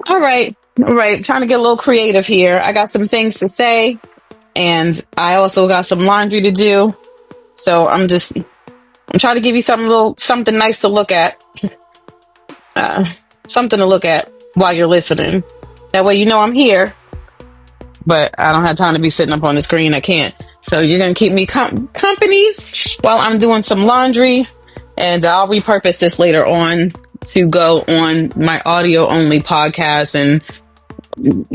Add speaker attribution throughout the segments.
Speaker 1: All right. All right. Trying to get a little creative here. I got some things to say, and I also got some laundry to do. So I'm trying to give you something nice to look at. Uh, Something to look at while you're listening. That way you know I'm here, but I don't have time to be sitting up on the screen. I can't. So you're going to keep me company while I'm doing some laundry, and I'll repurpose this later on to go on my audio only podcast and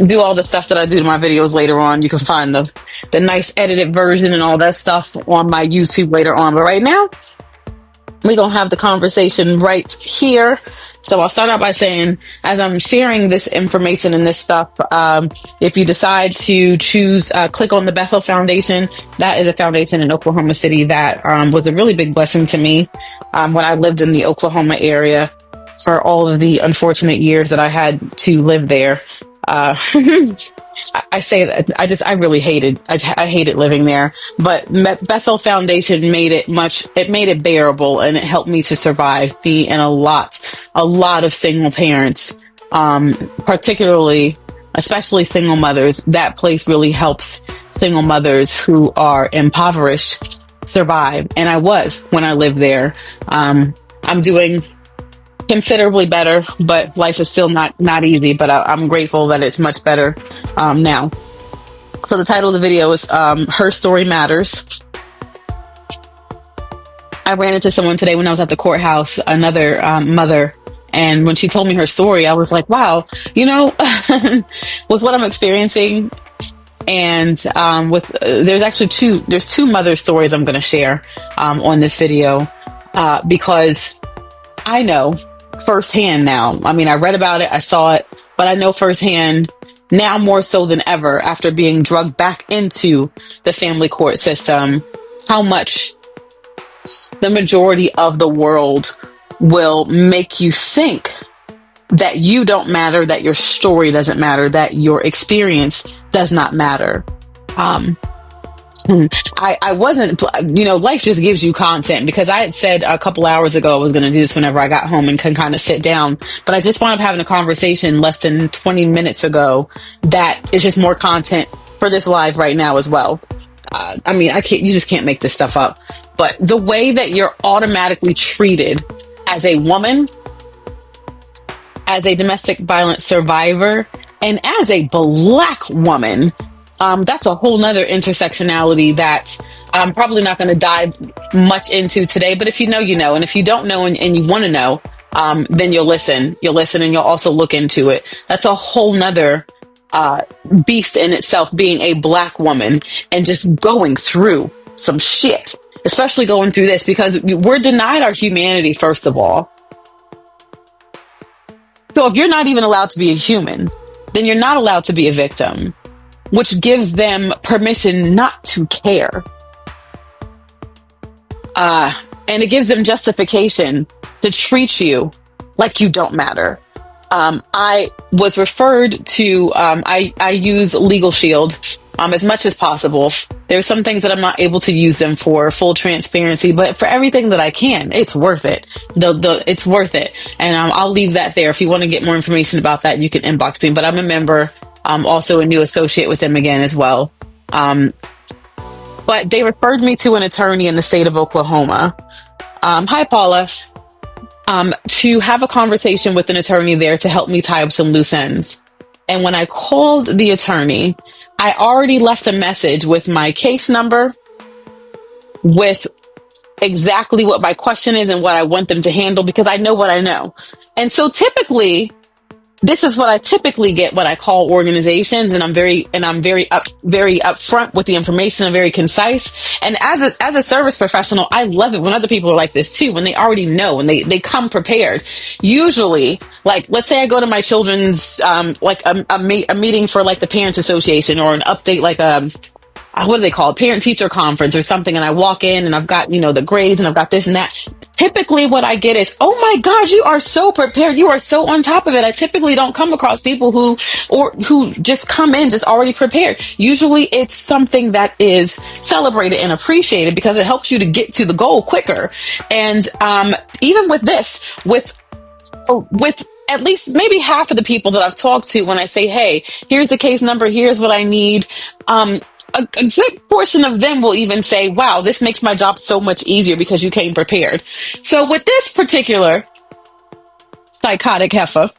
Speaker 1: do all the stuff that I do to my videos later on. You can find the nice edited version and all that stuff on my YouTube later on. But right now, we're going to have the conversation right here. So I'll start out by saying, as I'm sharing this information and this stuff, if you decide to choose, click on the Bethel Foundation. That is a foundation in Oklahoma City that was a really big blessing to me when I lived in the Oklahoma area for all of the unfortunate years that I had to live there. I say that I really I hated living there, but Bethel Foundation made it bearable, and it helped me to survive, be in a lot of single parents, especially single mothers. That place really helps single mothers who are impoverished survive. And I was when I lived there. I'm doing considerably better, but life is still not easy, but I'm grateful that it's much better now. So the title of the video is Her Story Matters. I ran into someone today when I was at the courthouse, another mother, and when she told me her story, I was like, wow, with what I'm experiencing, and there's two mother stories I'm going to share on this video because I know firsthand now. I mean, I read about it, I saw it, but I know firsthand now more so than ever after being drugged back into the family court system, how much the majority of the world will make you think that you don't matter, that your story doesn't matter, that your experience does not matter. I wasn't, life just gives you content, because I had said a couple hours ago I was going to do this whenever I got home and can kind of sit down, but I just wound up having a conversation less than 20 minutes ago that is just more content for this live right now as well. You just can't make this stuff up. But the way that you're automatically treated as a woman, as a domestic violence survivor, and as a Black woman, that's a whole nother intersectionality that I'm probably not going to dive much into today. But if you know, you know. And if you don't know and you want to know, then you'll listen. You'll listen, and you'll also look into it. That's a whole nother beast in itself, being a Black woman and just going through some shit, especially going through this, because we're denied our humanity, first of all. So if you're not even allowed to be a human, then you're not allowed to be a victim, which gives them permission not to care. And it gives them justification to treat you like you don't matter. I was referred to, I use LegalShield as much as possible. There's some things that I'm not able to use them for, full transparency, but for everything that I can, it's worth it. It's worth it. And I'll leave that there. If you want to get more information about that, you can inbox me. But I'm a member. I'm also a new associate with them again as well. But they referred me to an attorney in the state of Oklahoma. Hi, Paula. To have a conversation with an attorney there to help me tie up some loose ends. And when I called the attorney, I already left a message with my case number, with exactly what my question is and what I want them to handle, because I know what I know. And so typically, this is what I typically get when I call organizations, and I'm very upfront with the information. I'm very concise. And as a service professional, I love it when other people are like this too, when they already know and they come prepared. Usually, like, let's say I go to my children's, a meeting for like the Parents Association, or an update, like what do they call it? Parent teacher conference or something. And I walk in and I've got, the grades, and I've got this and that. Typically what I get is, oh my God, you are so prepared. You are so on top of it. I typically don't come across people who just come in just already prepared. Usually it's something that is celebrated and appreciated because it helps you to get to the goal quicker. And, even with this, with at least maybe half of the people that I've talked to, when I say, hey, here's the case number, here's what I need, a good portion of them will even say, wow, this makes my job so much easier because you came prepared. So with this particular psychotic heifer,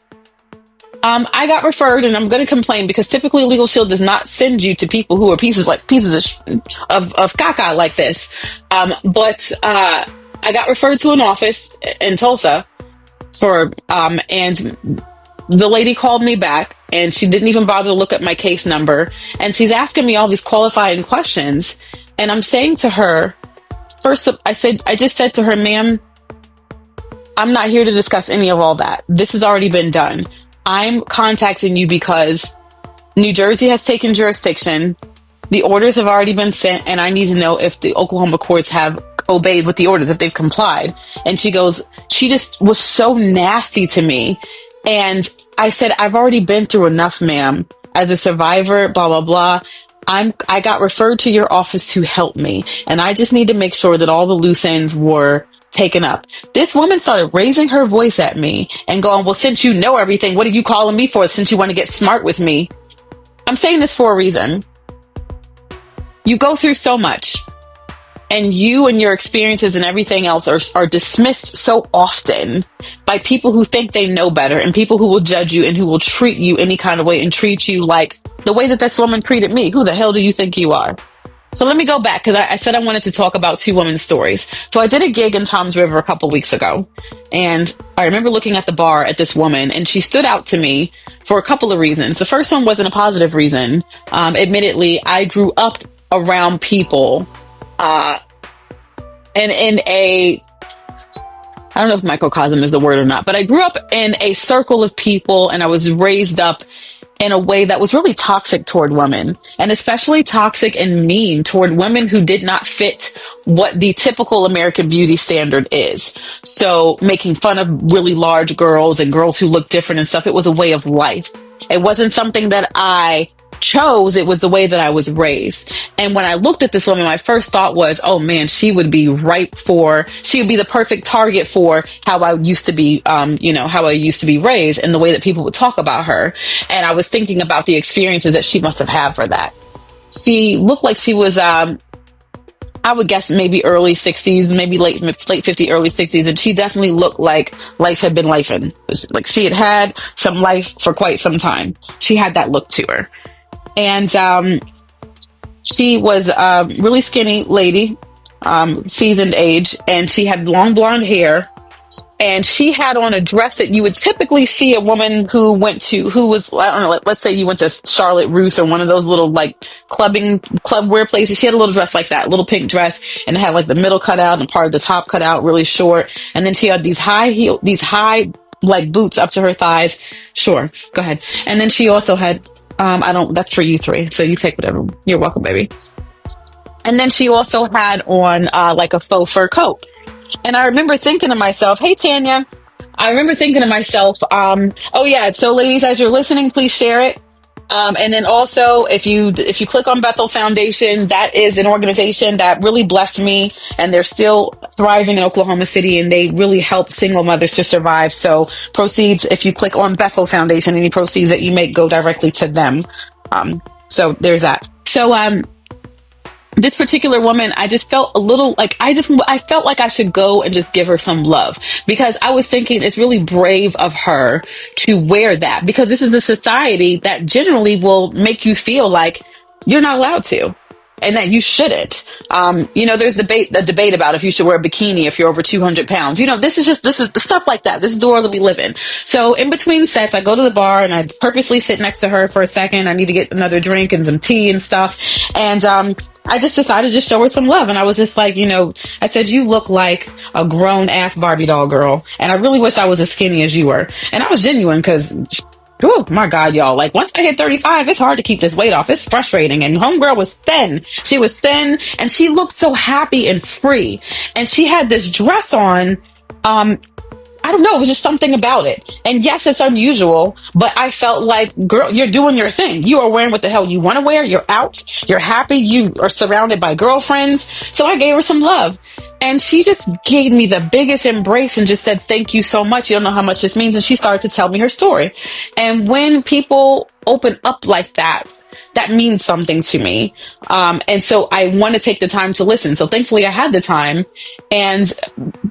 Speaker 1: I got referred, and I'm going to complain because typically LegalShield does not send you to people who are pieces of caca like this. But I got referred to an office in Tulsa and the lady called me back, and she didn't even bother to look at my case number, and she's asking me all these qualifying questions, and I'm saying to her, I just said to her, ma'am, I'm not here to discuss any of all that. This has already been done. I'm contacting you because New Jersey has taken jurisdiction. The orders have already been sent, and I need to know if the Oklahoma courts have obeyed with the orders, if they've complied. And she just was so nasty to me. And I said, I've already been through enough, ma'am. As a survivor, blah, blah, blah. I got referred to your office to help me. And I just need to make sure that all the loose ends were taken up. This woman started raising her voice at me and going, well, since you know everything, what are you calling me for? Since you want to get smart with me. I'm saying this for a reason. You go through so much, and you and your experiences and everything else are dismissed so often by people who think they know better, and people who will judge you and who will treat you any kind of way and treat you like the way that this woman treated me. Who the hell do you think you are? So let me go back, because I said I wanted to talk about two women's stories. So I did a gig in Toms River a couple weeks ago, and I remember looking at the bar at this woman, and she stood out to me for a couple of reasons. The first one wasn't a positive reason. Admittedly, I grew up around people, and in I don't know if microcosm is the word or not, but I grew up in a circle of people, and I was raised up in a way that was really toxic toward women, and especially toxic and mean toward women who did not fit what the typical American beauty standard is. So making fun of really large girls and girls who look different and stuff, it was a way of life. It wasn't something that I chose, it was the way that I was raised. And when I looked at this woman, my first thought was, oh man, she would be the perfect target for how I used to be, how I used to be raised, and the way that people would talk about her. And I was thinking about the experiences that she must have had for that. She looked like she was, I would guess maybe early 60s, maybe late 50s, early 60s. And she definitely looked like life had been lifing. Like she had some life for quite some time. She had that look to her. And she was a really skinny lady, seasoned age, and she had long blonde hair. And she had on a dress that you would typically see a woman who was, I don't know, let's say you went to Charlotte Russe or one of those little like club wear places. She had a little dress like that, little pink dress, and it had like the middle cut out and part of the top cut out, really short. And then she had these high like boots up to her thighs. Sure, go ahead. And then she also had, that's for you three. So you take whatever. You're welcome, baby. And then she also had on, like a faux fur coat. And I remember thinking to myself, hey, Tanya, oh yeah. So ladies, as you're listening, please share it. And then also, if you click on Bethel Foundation, that is an organization that really blessed me, and they're still thriving in Oklahoma City, and they really help single mothers to survive. So proceeds, if you click on Bethel Foundation, any proceeds that you make go directly to them. So there's that. So, this particular woman, I just felt a little like I felt like I should go and just give her some love, because I was thinking it's really brave of her to wear that, because this is a society that generally will make you feel like you're not allowed to, and that you shouldn't. There's a debate about if you should wear a bikini if you're over 200 pounds. This is the stuff like that. This is the world that we live in. So in between sets, I go to the bar and I purposely sit next to her for a second. I need to get another drink and some tea and stuff. And, I just decided to just show her some love. And I was just like, I said, you look like a grown ass Barbie doll girl. And I really wish I was as skinny as you were. And I was genuine, because oh my God, y'all. Like, once I hit 35, it's hard to keep this weight off. It's frustrating. And homegirl was thin. She was thin, and she looked so happy and free. And she had this dress on. I don't know. It was just something about it. And yes, it's unusual, but I felt like, girl, you're doing your thing. You are wearing what the hell you want to wear. You're out. You're happy. You are surrounded by girlfriends. So I gave her some love. And she just gave me the biggest embrace and just said, thank you so much. You don't know how much this means. And she started to tell me her story. And when people open up like that, that means something to me. And so I want to take the time to listen. So thankfully I had the time, and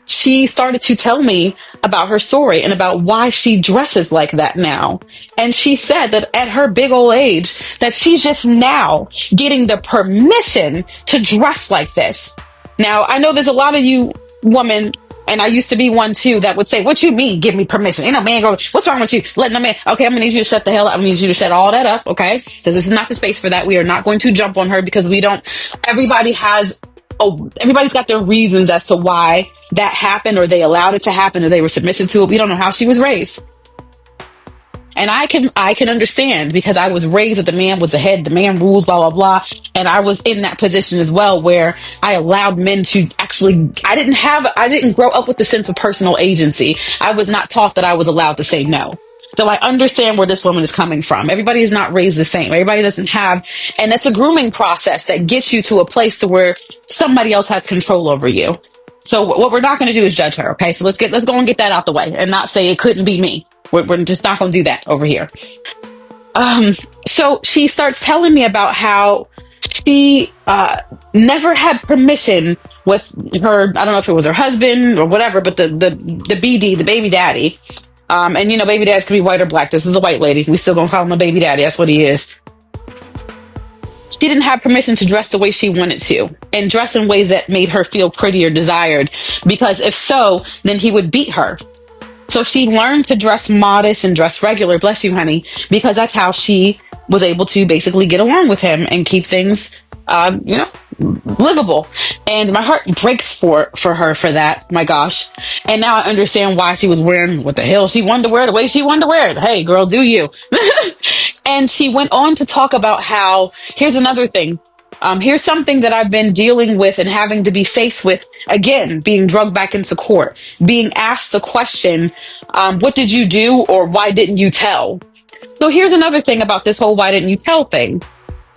Speaker 1: she started to tell me about her story and about why she dresses like that now. And she said that at her big old age, that she's just now getting the permission to dress like this. Now, I know there's a lot of you women, and I used to be one too, that would say, what you mean, give me permission? Ain't no man go, what's wrong with you? Letting a man, okay, I'm gonna need you to shut the hell up. I'm gonna need you to shut all that up, okay? Because this is not the space for that. We are not going to jump on her, because we don't, everybody has, oh, everybody's got their reasons as to why that happened, or they allowed it to happen, or they were submissive to it. We don't know how she was raised. And I can understand, because I was raised that the man was the head, the man rules, blah, blah, blah. And I was in that position as well, where I allowed men to actually, I didn't grow up with the sense of personal agency. I was not taught that I was allowed to say no. So I understand where this woman is coming from. Everybody is not raised the same. Everybody doesn't have, and that's a grooming process that gets you to a place to where somebody else has control over you. So what we're not going to do is judge her. Okay. So let's go and get that out the way and not say it couldn't be me. We're just not going to do that over here. So she starts telling me about how she never had permission with her, I don't know if it was her husband or whatever, but the BD, the baby daddy. And you know, baby dads can be white or black. This is a white lady. We still gonna call him a baby daddy. That's what he is. She didn't have permission to dress the way she wanted to, and dress in ways that made her feel pretty or desired, because if so, then he would beat her. So she learned to dress modest and dress regular, bless you, honey, because that's how she was able to basically get along with him and keep things, you know, livable. And my heart breaks for her for that. My gosh. And now I understand why she was wearing what the hell she wanted to wear the way she wanted to wear it. Hey, girl, do you? And she went on to talk about how, here's another thing. Here's something that I've been dealing with and having to be faced with again, being drugged back into court, being asked the question, what did you do, or why didn't you tell? So here's another thing about this whole why didn't you tell thing.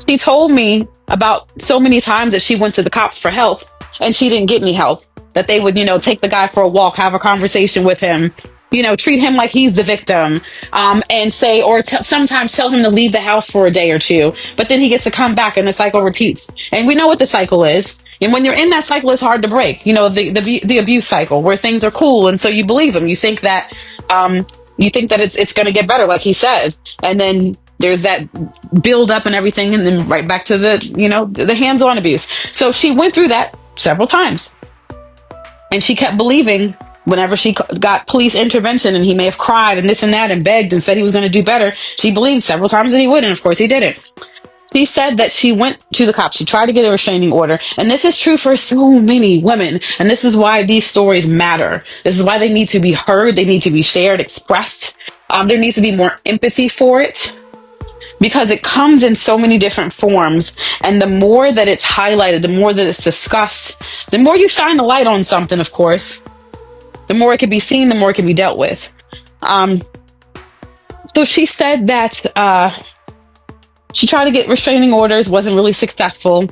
Speaker 1: She told me about so many times that she went to the cops for help and she didn't get any help. That they would, you know, take the guy for a walk, have a conversation with him, you know, treat him like he's the victim, and say, or sometimes tell him to leave the house for a day or two, but then he gets to come back and the cycle repeats. And we know what the cycle is. And when you're in that cycle, it's hard to break. You know, the abuse cycle where things are cool, and so you believe him. You think that it's going to get better, like he said, and then there's that build up and everything, and then right back to the hands-on abuse. So she went through that several times, and she kept believing. Whenever she got police intervention and he may have cried and this and that and begged and said he was going to do better, she believed several times that he would, and of course he didn't. She said that she went to the cops. She tried to get a restraining order. And this is true for so many women. And this is why these stories matter. This is why they need to be heard. They need to be shared, expressed. There needs to be more empathy for it, because it comes in so many different forms. And the more that it's highlighted, the more that it's discussed, the more you shine the light on something, of course, the more it can be seen, the more it can be dealt with. So she said that she tried to get restraining orders, wasn't really successful,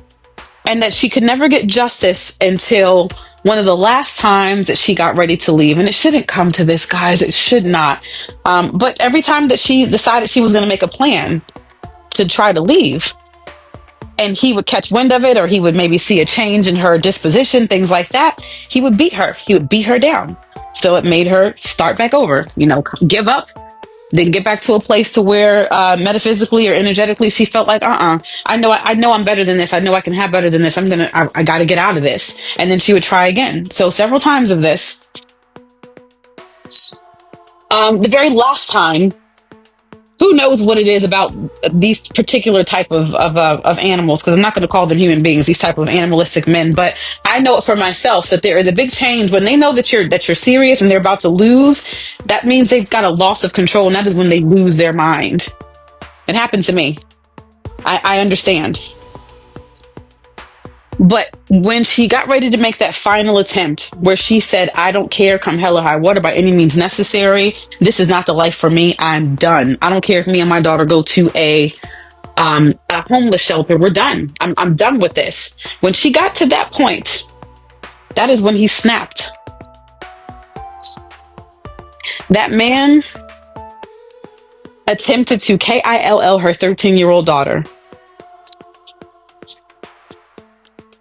Speaker 1: and that she could never get justice until one of the last times that she got ready to leave. And it shouldn't come to this, guys. It should not. But every time that she decided she was going to make a plan to try to leave, and he would catch wind of it, or he would maybe see a change in her disposition, things like that, he would beat her. He would beat her down. So it made her start back over, give up, then get back to a place to where metaphysically or energetically she felt like, I know I'm better than this. I know I can have better than this. I got to get out of this. And then she would try again. So several times of this. The very last time, who knows what it is about these particular type of animals, because I'm not going to call them human beings, these type of animalistic men, but I know it for myself that there is a big change when they know that you're serious and they're about to lose. That means they've got a loss of control, and that is when they lose their mind. It happened to me. I understand. But when she got ready to make that final attempt where she said, I don't care, come hell or high water, by any means necessary, this is not the life for me, I'm done. I don't care if me and my daughter go to a homeless shelter, we're done. I'm done with this. When she got to that point, That is when he snapped. That man attempted to KILL her 13-year-old daughter.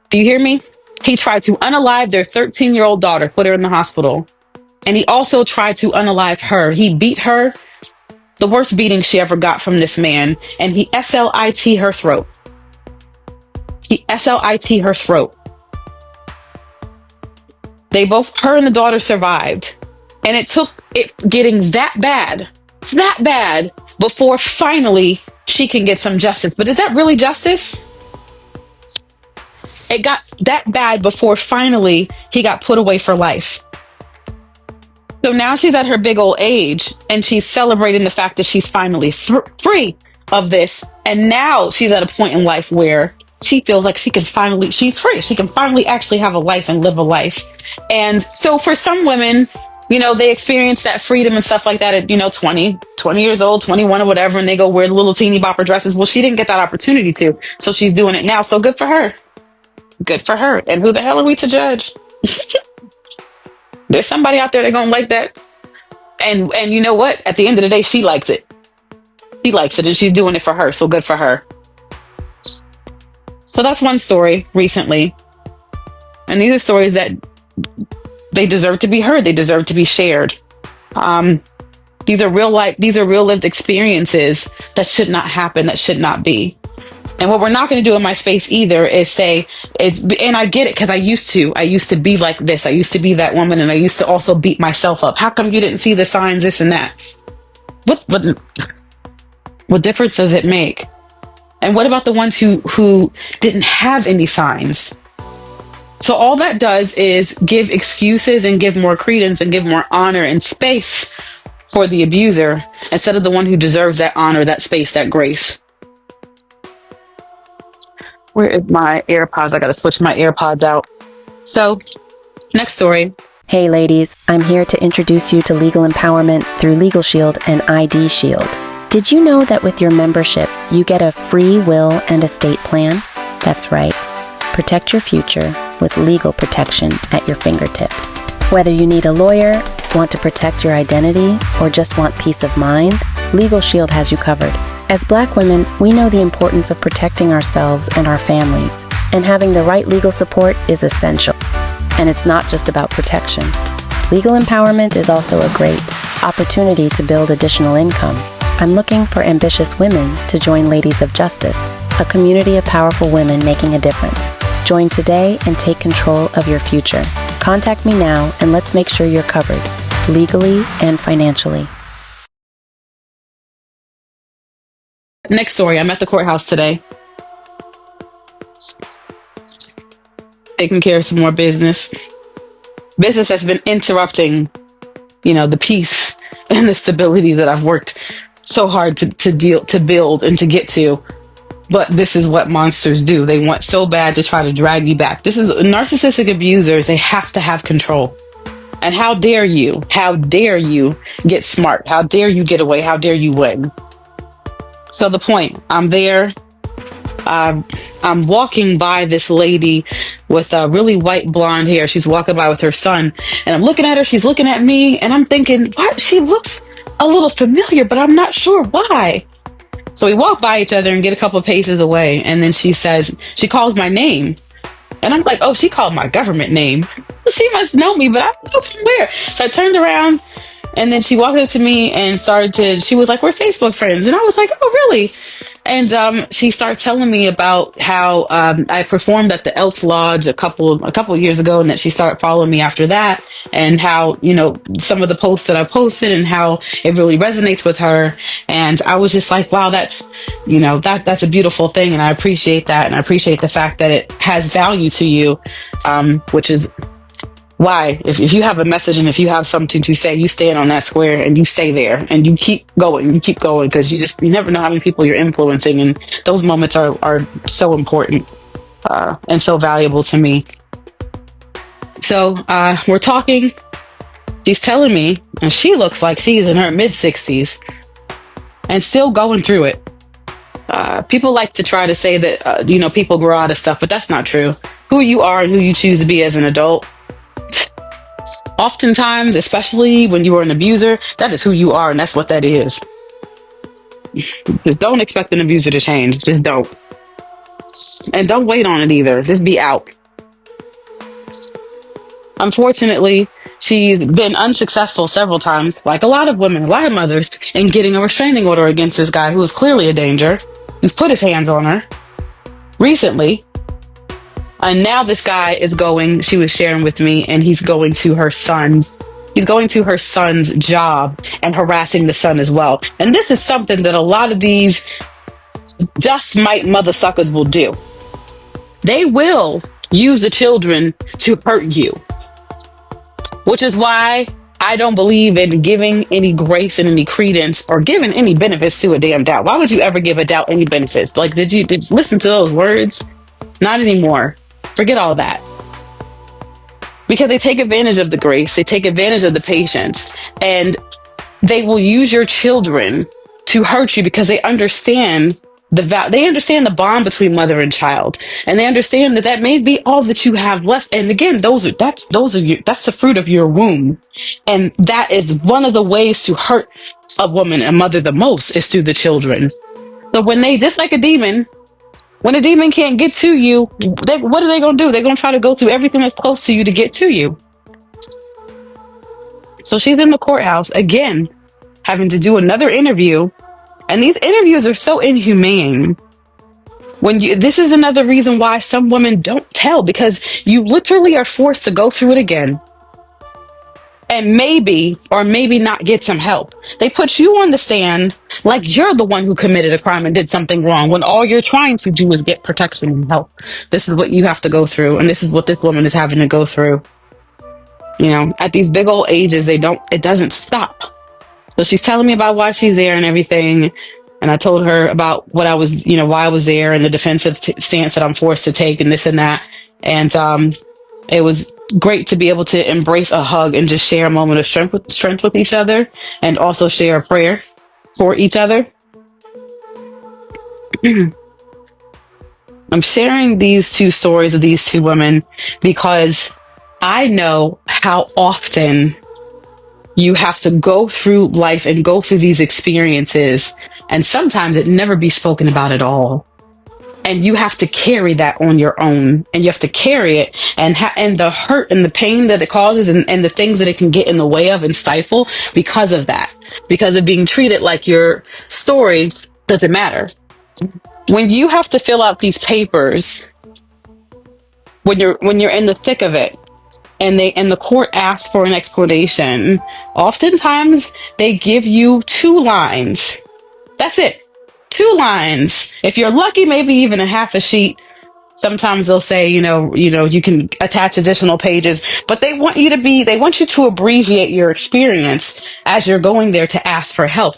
Speaker 1: Do you hear me? He tried to unalive their 13-year-old daughter, put her in the hospital. And he also tried to unalive her. He beat her, the worst beating she ever got from this man, and he SLIT her throat. He SLIT her throat. They both, her and the daughter, survived. And it took it getting that bad, before finally she can get some justice. But is that really justice? It got that bad before finally he got put away for life. So now she's at her big old age and she's celebrating the fact that she's finally free of this. And now she's at a point in life where she feels like she's free. She can finally actually have a life and live a life. And so for some women, they experience that freedom and stuff like that at, 20 years old, 21 or whatever, and they go wear little teeny bopper dresses. Well, she didn't get that opportunity to, so she's doing it now. So good for her. Good for her. And who the hell are we to judge? There's somebody out there that gonna like that. And you know what? At the end of the day, she likes it. She likes it and she's doing it for her. So good for her. So that's one story recently. And these are stories that they deserve to be heard. They deserve to be shared. These are real lived experiences that should not happen, that should not be. And what we're not going to do in my space either is say and I get it, because I used to be like this. I used to be that woman, and I used to also beat myself up. How come you didn't see the signs, this and that? What difference does it make? And what about the ones who didn't have any signs? So all that does is give excuses and give more credence and give more honor and space for the abuser instead of the one who deserves that honor, that space, that grace. Where is my AirPods? I got to switch my AirPods out. So, next story.
Speaker 2: Hey ladies, I'm here to introduce you to legal empowerment through LegalShield and ID Shield. Did you know that with your membership, you get a free will and estate plan? That's right. Protect your future with legal protection at your fingertips. Whether you need a lawyer, want to protect your identity, or just want peace of mind, LegalShield has you covered. As Black women, we know the importance of protecting ourselves and our families, and having the right legal support is essential. And it's not just about protection. Legal empowerment is also a great opportunity to build additional income. I'm looking for ambitious women to join Ladies of Justice, a community of powerful women making a difference. Join today and take control of your future. Contact me now and let's make sure you're covered, legally and financially.
Speaker 1: Next story. I'm at the courthouse today, taking care of some more business. Business has been interrupting, the peace and the stability that I've worked so hard to build and to get to. But this is what monsters do. They want so bad to try to drag you back. This is narcissistic abusers. They have to have control. And how dare you? How dare you get smart? How dare you get away? How dare you win? So the point, I'm there. I'm walking by this lady with really white blonde hair. She's walking by with her son, and I'm looking at her. She's looking at me, and I'm thinking, what? She looks a little familiar, but I'm not sure why. So we walk by each other and get a couple of paces away, and then she calls my name, and I'm like, oh, she called my government name. She must know me, but I don't know from where. So I turned around. And then she walked up to me and she was like, we're Facebook friends. And I was like, oh, really? And she starts telling me about how I performed at the Elks Lodge a couple of years ago, and that she started following me after that, and how, some of the posts that I posted and how it really resonates with her. And I was just like, wow, that's a beautiful thing. And I appreciate that. And I appreciate the fact that it has value to you, which is why, if you have a message and if you have something to say, you stand on that square and you stay there and you keep going, because you never know how many people you're influencing, and those moments are so important and so valuable to me. So we're talking. She's telling me, and she looks like she's in her mid-60s and still going through it. People like to try to say that people grow out of stuff, but that's not true. Who you are and who you choose to be as an adult Oftentimes, especially when you are an abuser, that is who you are, and that's what that is. Just don't expect an abuser to change. Just don't. And don't wait on it either. Just be out. Unfortunately, she's been unsuccessful several times, like a lot of women, a lot of mothers, in getting a restraining order against this guy who is clearly a danger, who's put his hands on her recently. And now this guy is going, she was sharing with me, and he's going to her son's job and harassing the son as well. And this is something that a lot of these just might mother suckers will do. They will use the children to hurt you, which is why I don't believe in giving any grace and any credence or giving any benefits to a damn doubt. Why would you ever give a doubt any benefits? Like, did you listen to those words? Not anymore. Forget all that. Because they take advantage of the grace, they take advantage of the patience, and they will use your children to hurt you because they understand they understand the bond between mother and child, and they understand that may be all that you have left. And again, that's the fruit of your womb, and that is one of the ways to hurt a woman, a mother, the most is through the children. So when they, just like a demon, when a demon can't get to you, what are they going to do? They're going to try to go through everything that's close to you to get to you. So she's in the courthouse again, having to do another interview. And these interviews are so inhumane. This is another reason why some women don't tell, because you literally are forced to go through it again. And maybe or maybe not get some help. They put you on the stand like you're the one who committed a crime and did something wrong, when all you're trying to do is get protection and help. This is what you have to go through, and this is what this woman is having to go through. You know, at these big old ages, it doesn't stop. So she's telling me about why she's there and everything. And I told her about why I was there, and the defensive stance that I'm forced to take, and this and that. And it was great to be able to embrace a hug and just share a moment of strength with each other, and also share a prayer for each other. I'm sharing these two stories of these two women because I know how often you have to go through life and go through these experiences, and sometimes it never be spoken about at all. And you have to carry that on your own, and you have to carry it, and the hurt and the pain that it causes, and the things that it can get in the way of and stifle because of that, because of being treated like your story doesn't matter. When you have to fill out these papers, when you're in the thick of it, and the court asks for an explanation, oftentimes they give you 2 lines. That's it. 2 lines. If you're lucky, maybe even a half a sheet. Sometimes they'll say, you can attach additional pages, but they want you to abbreviate your experience as you're going there to ask for help.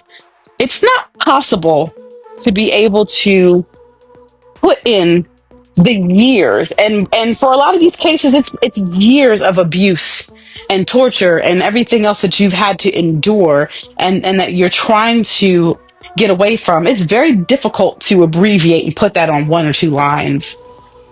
Speaker 1: It's not possible to be able to put in the years, and for a lot of these cases, it's years of abuse and torture and everything else that you've had to endure, and that you're trying to get away from. It's very difficult to abbreviate and put that on 1 or 2 lines,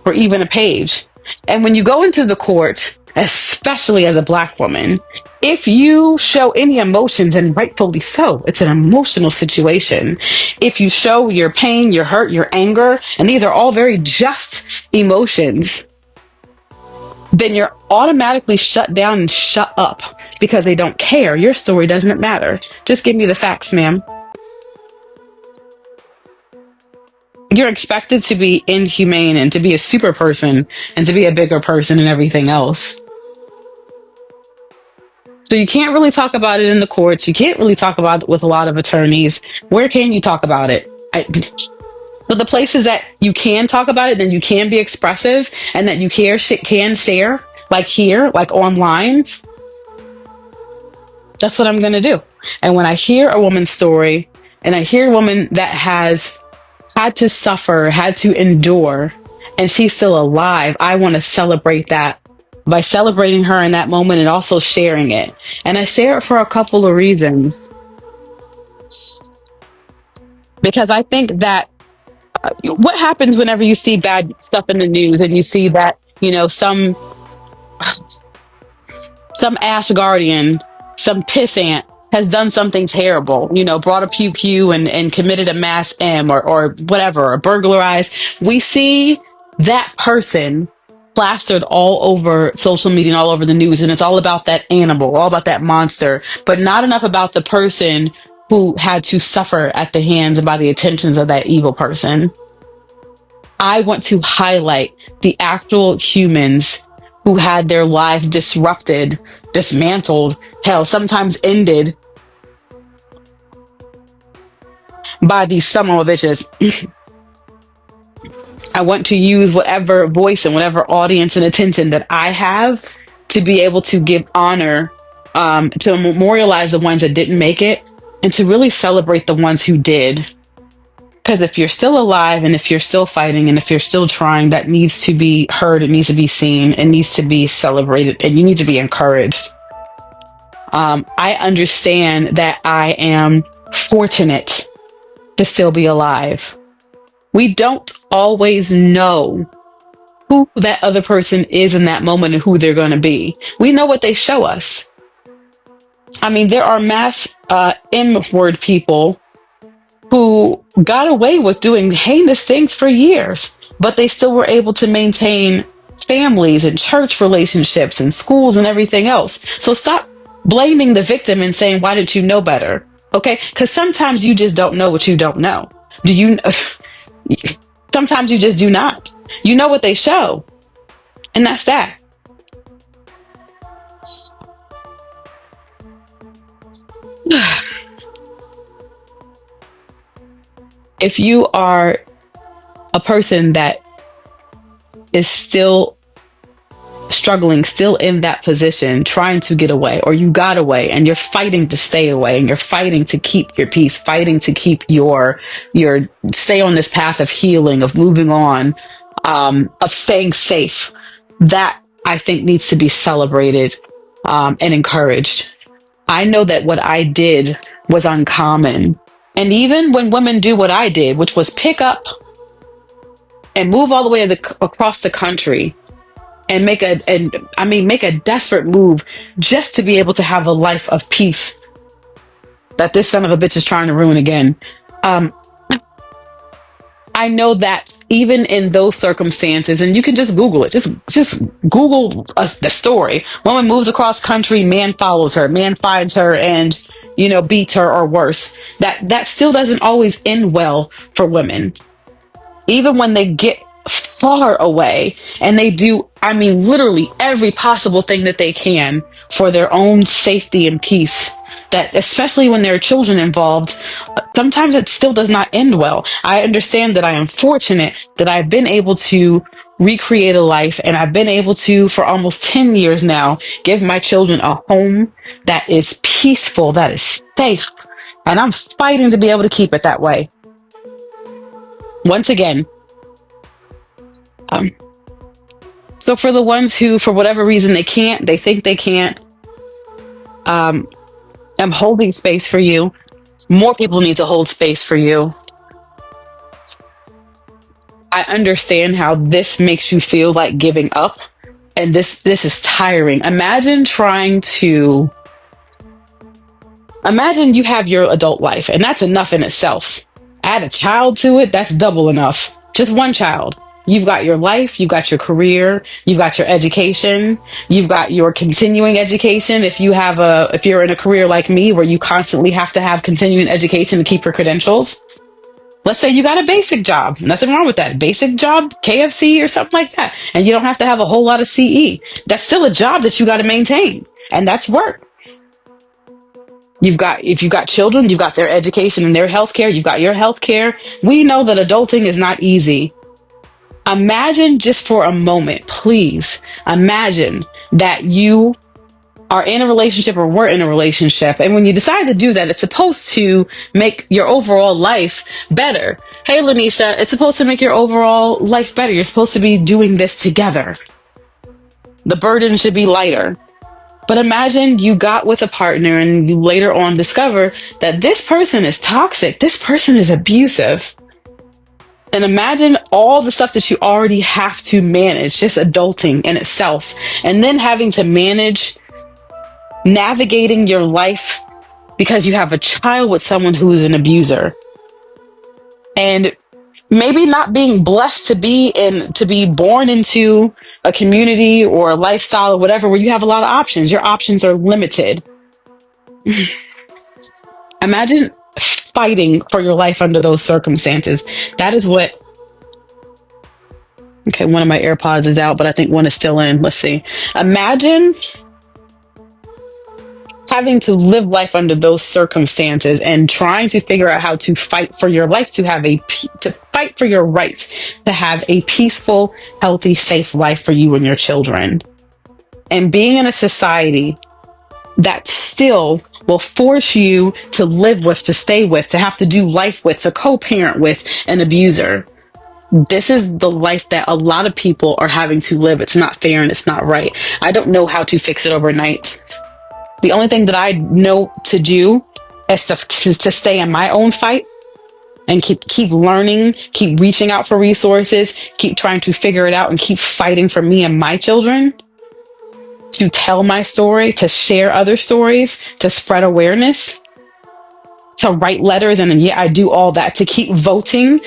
Speaker 1: or even a page. And when you go into the court, especially as a Black woman, if you show any emotions, and rightfully so, it's an emotional situation. If you show your pain, your hurt, your anger, and these are all very just emotions, then you're automatically shut down and shut up because they don't care. Your story doesn't matter. Just give me the facts, ma'am. You're expected to be inhumane and to be a super person and to be a bigger person and everything else. So you can't really talk about it in the courts. You can't really talk about it with a lot of attorneys. Where can you talk about it? But the places that you can talk about it, then you can be expressive, and that you can share, like here, like online. That's what I'm going to do. And when I hear a woman's story, and I hear a woman that has had to suffer, had to endure, and she's still alive, I want to celebrate that by celebrating her in that moment and also sharing it. And I share it for a couple of reasons. Because I think that what happens whenever you see bad stuff in the news, and you see that, some some Ashgardian, some pissant has done something terrible, brought a pew pew and committed a mass M or whatever, or burglarized. We see that person plastered all over social media and all over the news, and it's all about that animal, all about that monster, but not enough about the person who had to suffer at the hands and by the attentions of that evil person. I want to highlight the actual humans who had their lives disrupted, dismantled, hell, sometimes ended by these son of a bitches. I want to use whatever voice and whatever audience and attention that I have to be able to give honor, to memorialize the ones that didn't make it, and to really celebrate the ones who did. Because if you're still alive and if you're still fighting and if you're still trying, that needs to be heard, it needs to be seen, it needs to be celebrated, and you need to be encouraged. I understand that I am fortunate to still be alive. We don't always know who that other person is in that moment and who they're going to be. We know what they show us. I mean, there are mass M-word people who got away with doing heinous things for years, but they still were able to maintain families and church relationships and schools and everything else. So stop blaming the victim and saying, why didn't you know better? Okay? Because sometimes you just don't know what you don't know. Sometimes you just do not. You know what they show. And that's that. If you are a person that is still struggling, still in that position, trying to get away, or you got away and you're fighting to stay away and you're fighting to keep your peace, fighting to keep your stay on this path of healing, of moving on, of staying safe, that I think needs to be celebrated, and encouraged. I know that what I did was uncommon. And even when women do what I did, which was pick up and move all the way across the country and make a desperate move just to be able to have a life of peace that this son of a bitch is trying to ruin again. I know that even in those circumstances, and you can just Google it, just Google the story. Woman moves across country, man follows her, man finds her and, beats her or worse. That still doesn't always end well for women. Even when they get far away and they do, literally every possible thing that they can for their own safety and peace, that especially when there are children involved, sometimes it still does not end well. I understand that I am fortunate that I've been able to recreate a life, and I've been able to, for almost 10 years now, give my children a home that is peaceful, that is safe, and I'm fighting to be able to keep it that way. Once again, so for the ones who, for whatever reason, they think they can't, I'm holding space for you. More people need to hold space for you. I understand how this makes you feel like giving up, and this is tiring. Imagine you have your adult life, and that's enough in itself. Add a child to it, that's double enough. Just one child. You've got your life, you've got your career, you've got your education, you've got your continuing education. If you're in a career like me where you constantly have to have continuing education to keep your credentials. Let's say you got a basic job. Nothing wrong with that. Basic job, KFC or something like that. And you don't have to have a whole lot of CE. That's still a job that you got to maintain. And that's work. If you've got children, you've got their education and their healthcare, you've got your healthcare. We know that adulting is not easy. Imagine just for a moment, please, imagine that you are in a relationship or were in a relationship. And when you decide to do that, it's supposed to make your overall life better. Hey, Lanisha, it's supposed to make your overall life better. You're supposed to be doing this together. The burden should be lighter. But imagine you got with a partner and you later on discover that this person is toxic. This person is abusive. And imagine all the stuff that you already have to manage, just adulting in itself. And then having to manage navigating your life because you have a child with someone who is an abuser, and maybe not being blessed to be born into a community or a lifestyle or whatever where you have a lot of options. Your options are limited. Imagine fighting for your life under those circumstances. That is what. Okay, one of my AirPods is out, but I think one is still in. Let's see. Imagine having to live life under those circumstances and trying to figure out how to fight for your life, to fight for your rights, to have a peaceful, healthy, safe life for you and your children. And being in a society that still will force you to live with, to stay with, to have to do life with, to co-parent with an abuser. This is the life that a lot of people are having to live. It's not fair and it's not right. I don't know how to fix it overnight. The only thing that I know to do is to stay in my own fight and keep learning, keep reaching out for resources, keep trying to figure it out, and keep fighting for me and my children, to tell my story, to share other stories, to spread awareness, to write letters. And yeah, I do all that, to keep voting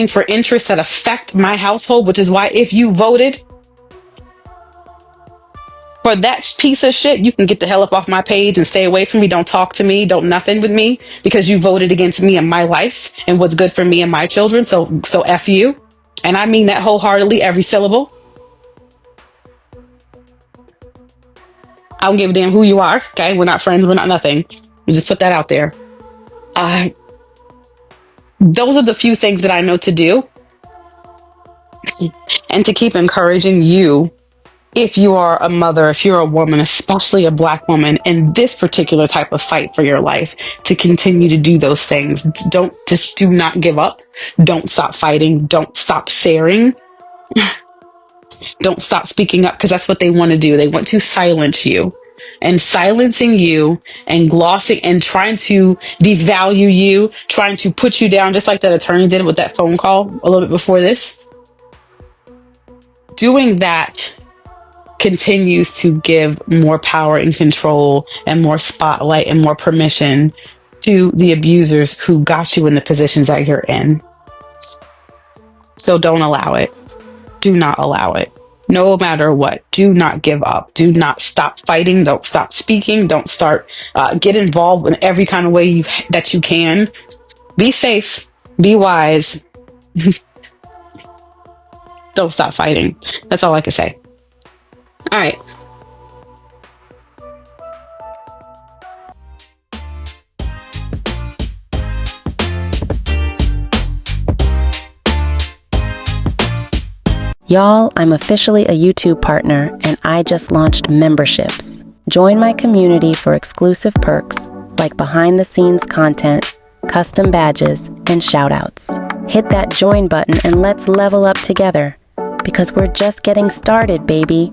Speaker 1: for interests that affect my household, which is why if you voted for that piece of shit, you can get the hell up off my page and stay away from me. Don't talk to me. Don't nothing with me, because you voted against me and my life and what's good for me and my children. So F you. And I mean that wholeheartedly, every syllable. I don't give a damn who you are. Okay. We're not friends. We're not nothing. We just put that out there. Those are the few things that I know to do, and to keep encouraging you. If you are a mother, if you're a woman, especially a Black woman, in this particular type of fight for your life, to continue to do those things. Do not give up. Don't stop fighting. Don't stop sharing. Don't stop speaking up, because that's what they want to do. They want to silence you. And silencing you and glossing and trying to devalue you, trying to put you down, just like that attorney did with that phone call a little bit before this. Doing that continues to give more power and control and more spotlight and more permission to the abusers who got you in the positions that you're in. So don't allow it. Do not allow it. No matter what, do not give up. Do not stop fighting. Don't stop speaking. Don't start. Get involved in every kind of way that you can. Be safe. Be wise. Don't stop fighting. That's all I can say. All right.
Speaker 2: Y'all, I'm officially a YouTube partner, and I just launched memberships. Join my community for exclusive perks like behind-the-scenes content, custom badges, and shoutouts. Hit that join button and let's level up together, because we're just getting started, baby.